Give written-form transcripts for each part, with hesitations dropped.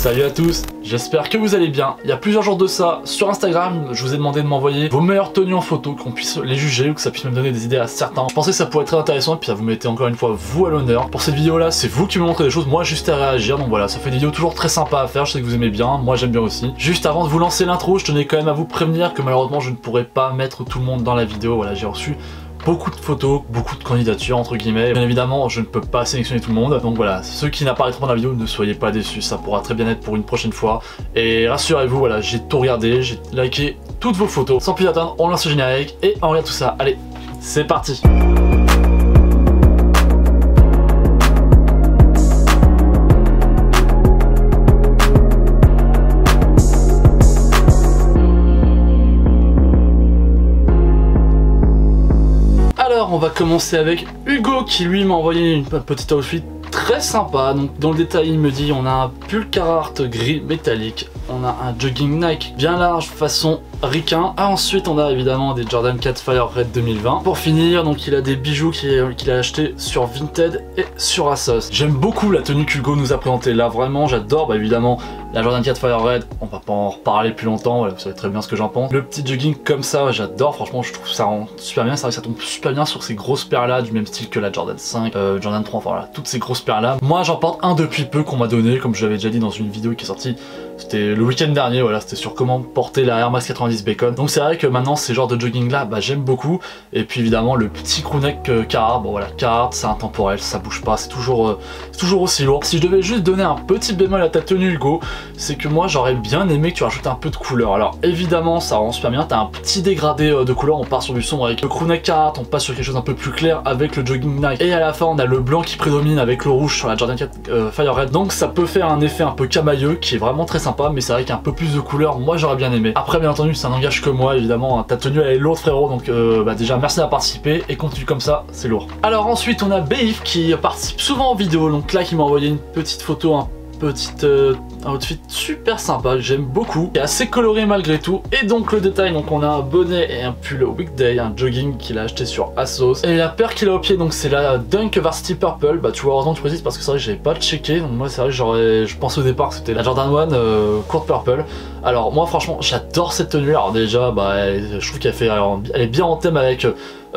Salut à tous, j'espère que vous allez bien. Il y a plusieurs jours de ça, sur Instagram, je vous ai demandé de m'envoyer vos meilleures tenues en photo, qu'on puisse les juger ou que ça puisse me donner des idées à certains. Je pensais que ça pourrait être très intéressant et puis ça vous mettait encore une fois vous à l'honneur. Pour cette vidéo là, c'est vous qui me montrez des choses, moi juste à réagir. Donc voilà, ça fait des vidéos toujours très sympas à faire, je sais que vous aimez bien, moi j'aime bien aussi. Juste avant de vous lancer l'intro, je tenais quand même à vous prévenir que malheureusement je ne pourrais pas mettre tout le monde dans la vidéo. Voilà, j'ai reçu beaucoup de photos, beaucoup de candidatures entre guillemets. Bien évidemment, je ne peux pas sélectionner tout le monde. Donc voilà, ceux qui n'apparaîtront dans la vidéo, ne soyez pas déçus, ça pourra très bien être pour une prochaine fois. Et rassurez-vous, voilà, j'ai tout regardé, j'ai liké toutes vos photos. Sans plus attendre, on lance le générique et on regarde tout ça. Allez, c'est parti. Alors on va commencer avec Hugo qui lui m'a envoyé une petite outfit très sympa. Donc dans le détail il me dit on a un pull Carhartt gris métallique, on a un jogging Nike bien large façon ricain. Ensuite on a évidemment des Jordan 4 Fire Red 2020. Pour finir donc il a des bijoux qu'il a acheté sur Vinted et sur Asos. J'aime beaucoup la tenue qu'Hugo nous a présentée là, vraiment j'adore. Bah évidemment la Jordan 4 Fire Red, on va pas en reparler plus longtemps, voilà, vous savez très bien ce que j'en pense. Le petit jogging comme ça j'adore, franchement je trouve ça rend super bien, c'est vrai que ça tombe super bien sur ces grosses paires là du même style que la Jordan 5, Jordan 3, enfin voilà, toutes ces grosses paires là. Moi j'en porte un depuis peu qu'on m'a donné, comme je l'avais déjà dit dans une vidéo qui est sortie, c'était le week-end dernier, voilà, c'était sur comment porter la Air Max 90 Bacon. Donc c'est vrai que maintenant ces genres de jogging là, bah j'aime beaucoup. Et puis évidemment le petit crewneck Carhartt, bon voilà, Carhartt c'est intemporel, ça bouge pas, c'est toujours aussi lourd. Si je devais juste donner un petit bémol à ta tenue Hugo, c'est que moi j'aurais bien aimé que tu rajoutes un peu de couleur. Alors évidemment ça rend super bien, t'as un petit dégradé de couleur, on part sur du sombre avec le crewneck Carhartt, on passe sur quelque chose un peu plus clair avec le jogging Nike. Et à la fin on a le blanc qui prédomine avec le rouge sur la Jordan 4 Fire Red. Donc ça peut faire un effet un peu camailleux qui est vraiment très sympa, mais c'est vrai qu'un peu plus de couleur, moi j'aurais bien aimé. Après bien entendu ça n'engage que moi évidemment, ta tenue elle est lourde frérot, donc bah déjà merci d'avoir participé et continue comme ça, c'est lourd. Alors ensuite on a Beif qui participe souvent en vidéo, donc là qui m'a envoyé une petite photo, un outfit super sympa, j'aime beaucoup, qui est assez coloré malgré tout. Et donc le détail, donc on a un bonnet et un pull weekday, un jogging qu'il a acheté sur Asos. Et la paire qu'il a au pied, donc c'est la Dunk Varsity Purple. Bah tu vois, heureusement tu précises parce que c'est vrai que j'avais pas checké, donc moi c'est vrai que je pensais au départ que c'était la Jordan 1 courte purple. Alors moi franchement j'adore cette tenue. Alors déjà bah je trouve elle est bien en thème avec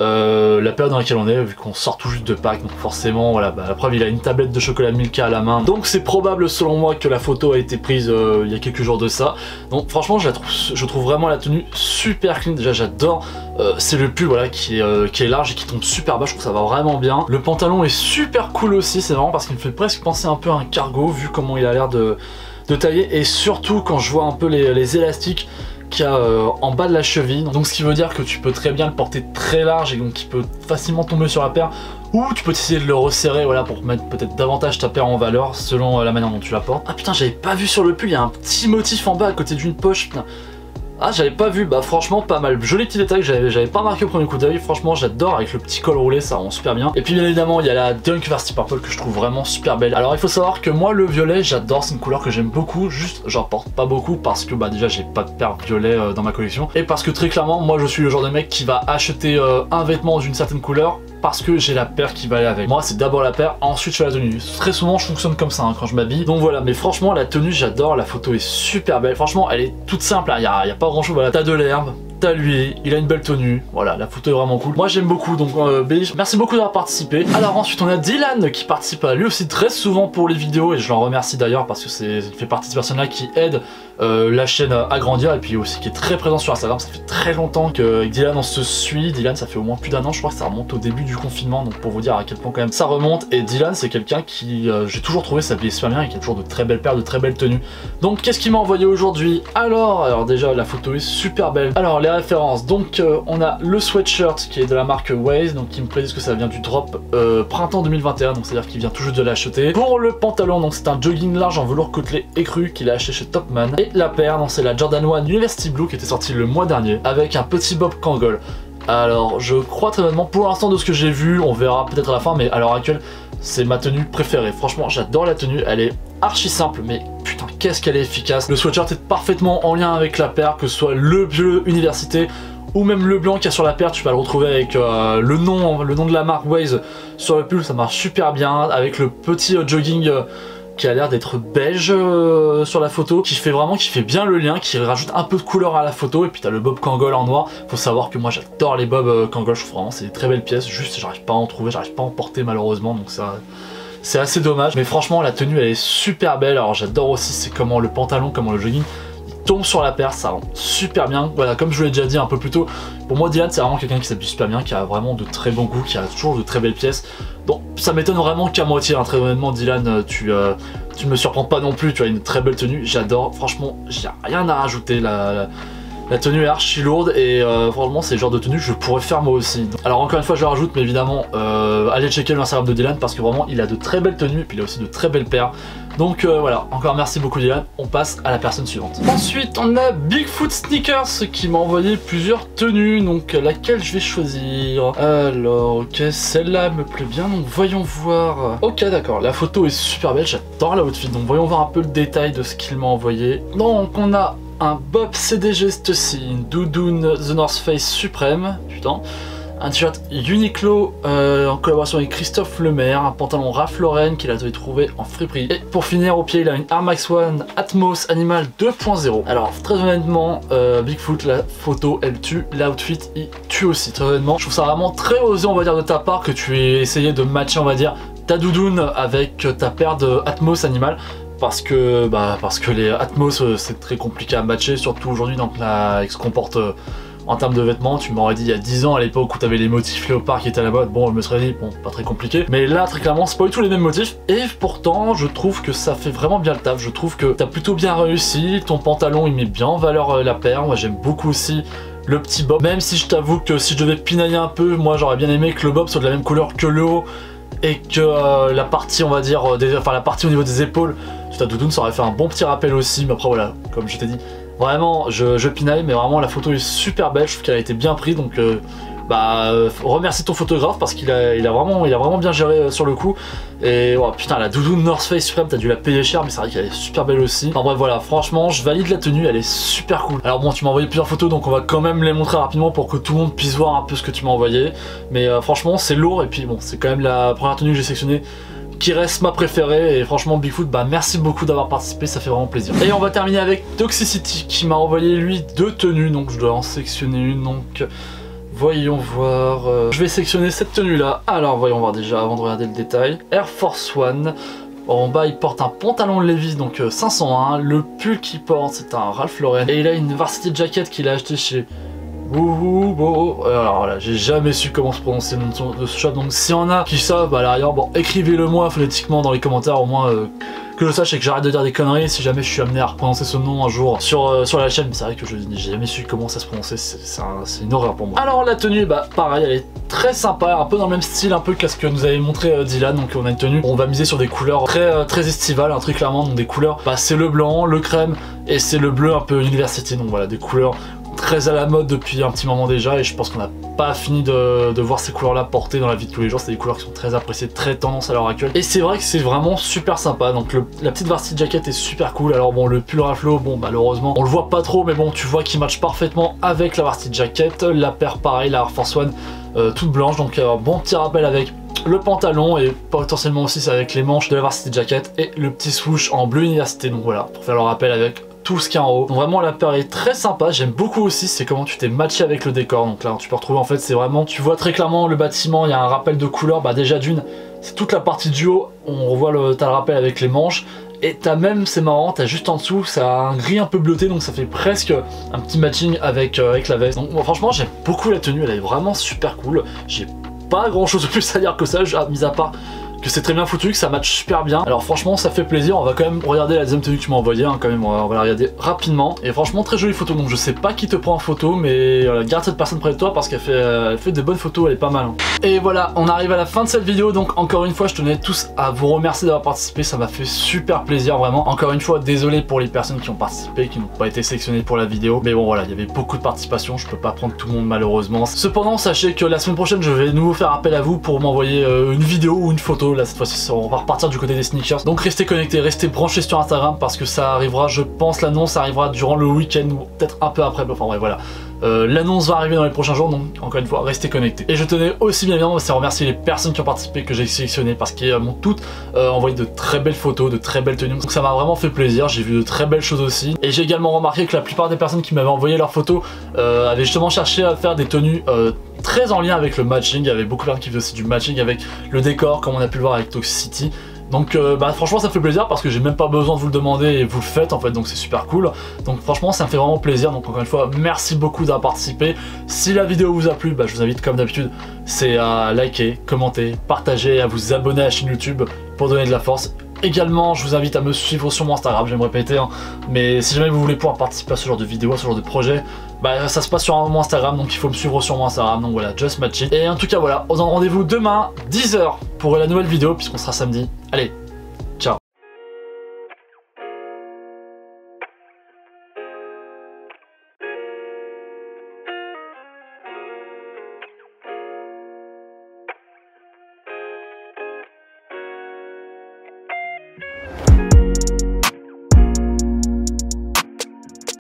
la période dans laquelle on est, vu qu'on sort tout juste de Pâques, donc forcément voilà, bah, la preuve il a une tablette de chocolat Milka à la main, donc c'est probable selon moi que la photo a été prise il y a quelques jours de ça. Donc franchement je trouve vraiment la tenue super clean, déjà j'adore, c'est le pull voilà qui est large et qui tombe super bas, je trouve que ça va vraiment bien. Le pantalon est super cool aussi, c'est marrant parce qu'il me fait presque penser un peu à un cargo vu comment il a l'air de tailler, et surtout quand je vois un peu les élastiques qu'il y a en bas de la cheville, donc ce qui veut dire que tu peux très bien le porter très large et donc il peut facilement tomber sur la paire, ou tu peux essayer de le resserrer voilà pour mettre peut-être davantage ta paire en valeur selon la manière dont tu la portes. Ah putain j'avais pas vu sur le pull, il y a un petit motif en bas à côté d'une poche, putain. Ah j'avais pas vu, bah franchement pas mal, joli petit détail que j'avais pas marqué au premier coup d'œil, franchement j'adore, avec le petit col roulé ça rend super bien. Et puis bien évidemment il y a la Dunk Varsity Purple que je trouve vraiment super belle. Alors il faut savoir que moi le violet j'adore, c'est une couleur que j'aime beaucoup, juste j'en porte pas beaucoup parce que bah déjà j'ai pas de paire violet dans ma collection, et parce que très clairement moi je suis le genre de mec qui va acheter un vêtement d'une certaine couleur parce que j'ai la paire qui va aller avec. Moi c'est d'abord la paire, ensuite je fais la tenue. Très souvent je fonctionne comme ça hein, quand je m'habille. Donc voilà, mais franchement la tenue j'adore, la photo est super belle. Franchement elle est toute simple, hein. Y a pas grand chose, voilà, t'as de l'herbe, t'as lui, il a une belle tenue, voilà, la photo est vraiment cool. Moi j'aime beaucoup, donc merci beaucoup d'avoir participé. Alors ensuite on a Dylan qui participe lui aussi très souvent pour les vidéos, et je l'en remercie d'ailleurs parce que il fait partie de ces personnes là qui aident la chaîne à grandir, et puis aussi qui est très présent sur Instagram. Ça fait très longtemps qu'avec Dylan on se suit. Dylan ça fait au moins plus d'1 an, je crois que ça remonte au début du confinement, donc pour vous dire à quel point quand même ça remonte. Et Dylan c'est quelqu'un qui j'ai toujours trouvé s'habiller super bien et qui a toujours de très belles paires, de très belles tenues. Donc qu'est-ce qu'il m'a envoyé aujourd'hui? Alors déjà la photo est super belle. Alors les références, donc on a le sweatshirt qui est de la marque Waze, donc qui me précise que ça vient du drop printemps 2021, donc c'est à dire qu'il vient tout juste de l'acheter. Pour le pantalon, donc c'est un jogging large en velours côtelé écru qu'il a acheté chez Topman. Et la paire, c'est la Jordan 1 University Blue qui était sortie le mois dernier avec un petit bob Kangol. Alors je crois très honnêtement, pour l'instant de ce que j'ai vu, on verra peut-être à la fin, mais à l'heure actuelle c'est ma tenue préférée. Franchement j'adore la tenue, elle est archi simple mais putain qu'est-ce qu'elle est efficace. Le sweatshirt est parfaitement en lien avec la paire, que ce soit le bleu université ou même le blanc qu'il y a sur la paire, tu vas le retrouver avec le nom de la marque Waze sur le pull, ça marche super bien, avec le petit jogging qui a l'air d'être beige sur la photo, qui fait bien le lien, qui rajoute un peu de couleur à la photo. Et puis t'as le Bob Kangol en noir. Faut savoir que moi j'adore les Bob Kangol, je trouve vraiment c'est des très belles pièces, juste j'arrive pas à en trouver, j'arrive pas à en porter malheureusement, donc ça c'est assez dommage. Mais franchement la tenue elle est super belle. Alors j'adore aussi c'est comment le pantalon, comment le jogging tombe sur la paire, ça rend super bien. Voilà, comme je vous l'ai déjà dit un peu plus tôt, pour moi Dylan c'est vraiment quelqu'un qui s'habille super bien, qui a vraiment de très bons goûts, qui a toujours de très belles pièces. Bon, ça m'étonne vraiment qu'à moitié, hein. Très honnêtement Dylan, tu me surprends pas non plus, tu as une très belle tenue, j'adore, franchement j'ai rien à rajouter, la tenue est archi lourde et franchement c'est le genre de tenue que je pourrais faire moi aussi. Alors encore une fois je le rajoute, mais évidemment allez checker l'Instagram de Dylan parce que vraiment il a de très belles tenues et puis il a aussi de très belles paires. Donc voilà, encore merci beaucoup Dylan, on passe à la personne suivante. Ensuite on a Bigfoot Sneakers qui m'a envoyé plusieurs tenues, donc laquelle je vais choisir? Alors ok, celle-là me plaît bien, donc voyons voir. Ok d'accord, la photo est super belle, j'adore la outfit, donc voyons voir un peu le détail de ce qu'il m'a envoyé. Donc on a un Bob CDG Stussy, une doudoune The North Face suprême, putain, un t-shirt Uniqlo en collaboration avec Christophe Lemaire, un pantalon Ralph Lauren qu'il a trouvé en friperie. Et pour finir au pied il a une Air Max One Atmos Animal 2.0. Alors très honnêtement Bigfoot, la photo elle tue, l'outfit il tue aussi très honnêtement. Je trouve ça vraiment très osé on va dire de ta part que tu aies essayé de matcher on va dire ta doudoune avec ta paire de Atmos Animal. Parce que les Atmos c'est très compliqué à matcher, surtout aujourd'hui dans ce qu'on porte en termes de vêtements. Tu m'aurais dit il y a 10 ans à l'époque où tu avais les motifs léopard qui étaient à la mode, bon je me serais dit bon pas très compliqué. Mais là très clairement c'est pas du tout les mêmes motifs et pourtant je trouve que ça fait vraiment bien le taf. Je trouve que t'as plutôt bien réussi, ton pantalon il met bien en valeur la paire, moi j'aime beaucoup aussi le petit bob. Même si je t'avoue que si je devais pinailler un peu, moi j'aurais bien aimé que le bob soit de la même couleur que le haut et que la partie on va dire, la partie au niveau des épaules sur ta doudoune ça aurait fait un bon petit rappel aussi, mais après voilà, comme je t'ai dit, vraiment je pinaille, mais vraiment la photo est super belle, je trouve qu'elle a été bien prise, donc remercie ton photographe parce qu'il a vraiment bien géré sur le coup. Et oh, putain la doudoune North Face suprême, t'as dû la payer cher, mais c'est vrai qu'elle est super belle aussi. Enfin bref voilà, franchement je valide la tenue, elle est super cool. Alors bon tu m'as envoyé plusieurs photos donc on va quand même les montrer rapidement pour que tout le monde puisse voir un peu ce que tu m'as envoyé. Mais franchement c'est lourd et puis bon c'est quand même la première tenue que j'ai sélectionnée qui reste ma préférée et franchement Bigfoot merci beaucoup d'avoir participé, ça fait vraiment plaisir. Et on va terminer avec Toxicity qui m'a envoyé lui 2 tenues, donc je dois en sélectionner une, donc voyons voir, je vais sélectionner cette tenue là. Alors voyons voir déjà avant de regarder le détail. Air Force One, en bas il porte un pantalon Levi's donc 501, le pull qu'il porte c'est un Ralph Lauren et il a une varsity jacket qu'il a acheté chez alors là, j'ai jamais su comment se prononcer le nom de ce shop, donc s'il y en a qui savent à l'arrière, bon écrivez-le moi phonétiquement dans les commentaires au moins que je sache et que j'arrête de dire des conneries si jamais je suis amené à prononcer ce nom un jour sur la chaîne. C'est vrai que je n'ai jamais su comment ça se prononçait, c'est une horreur pour moi. Alors la tenue, pareil, elle est très sympa, un peu dans le même style un peu qu'à ce que nous avait montré Dylan, donc on a une tenue, on va miser sur des couleurs très estivales, très clairement, donc des couleurs, c'est le blanc, le crème et c'est le bleu un peu university, donc voilà des couleurs très à la mode depuis un petit moment déjà et je pense qu'on n'a pas fini de voir ces couleurs là portées dans la vie de tous les jours. C'est des couleurs qui sont très appréciées, très tendance à l'heure actuelle et c'est vrai que c'est vraiment super sympa. Donc la petite varsity jacket est super cool. Alors bon le pull Ralph Lauren, bon malheureusement on le voit pas trop mais bon tu vois qu'il match parfaitement avec la varsity jacket. La paire pareil, la Air Force One toute blanche, donc bon petit rappel avec le pantalon et potentiellement aussi c'est avec les manches de la varsity jacket et le petit swoosh en bleu université, donc voilà pour faire le rappel avec tout ce qu'il y a en haut. Donc vraiment la paire est très sympa, j'aime beaucoup aussi c'est comment tu t'es matché avec le décor. Donc là tu peux retrouver en fait c'est vraiment, tu vois très clairement le bâtiment, il y a un rappel de couleur, déjà d'une c'est toute la partie du haut, on revoit t'as le rappel avec les manches et t'as même, c'est marrant, t'as juste en dessous ça a un gris un peu bleuté donc ça fait presque un petit matching avec la veste. Donc bon, franchement j'aime beaucoup la tenue, elle est vraiment super cool, j'ai pas grand chose de plus à dire que ça, mis à part que c'est très bien foutu, que ça match super bien. Alors franchement ça fait plaisir, on va quand même regarder la deuxième tenue que tu m'as envoyée, quand même on va la regarder rapidement. Et franchement très jolie photo, donc je sais pas qui te prend en photo mais garde cette personne près de toi parce qu'elle fait des bonnes photos, elle est pas mal. Et voilà, on arrive à la fin de cette vidéo, donc encore une fois je tenais tous à vous remercier d'avoir participé, ça m'a fait super plaisir vraiment. Encore une fois désolé pour les personnes qui ont participé, qui n'ont pas été sélectionnées pour la vidéo, mais bon voilà, il y avait beaucoup de participation, je peux pas prendre tout le monde malheureusement. Cependant sachez que la semaine prochaine je vais de nouveau faire appel à vous pour m'envoyer une vidéo ou une photo. moto. Là cette fois-ci on va repartir du côté des sneakers. Donc restez connectés, restez branchés sur Instagram parce que ça arrivera, je pense l'annonce arrivera durant le week-end ou peut-être un peu après, enfin ouais voilà. L'annonce va arriver dans les prochains jours, donc encore une fois restez connectés. Et je tenais aussi bien évidemment à remercier les personnes qui ont participé, que j'ai sélectionnées, parce qu'elles m'ont toutes envoyé de très belles photos, de très belles tenues, donc ça m'a vraiment fait plaisir. J'ai vu de très belles choses aussi, et j'ai également remarqué que la plupart des personnes qui m'avaient envoyé leurs photos avaient justement cherché à faire des tenues très en lien avec le matching. Il y avait beaucoup de personnes qui faisaient aussi du matching avec le décor, comme on a pu le voir avec Toxicity. Donc franchement ça me fait plaisir parce que j'ai même pas besoin de vous le demander et vous le faites en fait, donc c'est super cool. Donc franchement ça me fait vraiment plaisir, donc encore une fois merci beaucoup d'avoir participé. Si la vidéo vous a plu, je vous invite comme d'habitude, c'est à liker, commenter, partager et à vous abonner à la chaîne YouTube pour donner de la force. Également je vous invite à me suivre sur mon Instagram, je vais me répéter mais si jamais vous voulez pouvoir participer à ce genre de vidéo, à ce genre de projet, ça se passe sur mon Instagram, donc il faut me suivre sur mon Instagram, donc voilà, Just Match It. Et en tout cas voilà, on se donne rendez-vous demain 10 h pour la nouvelle vidéo puisqu'on sera samedi. Allez,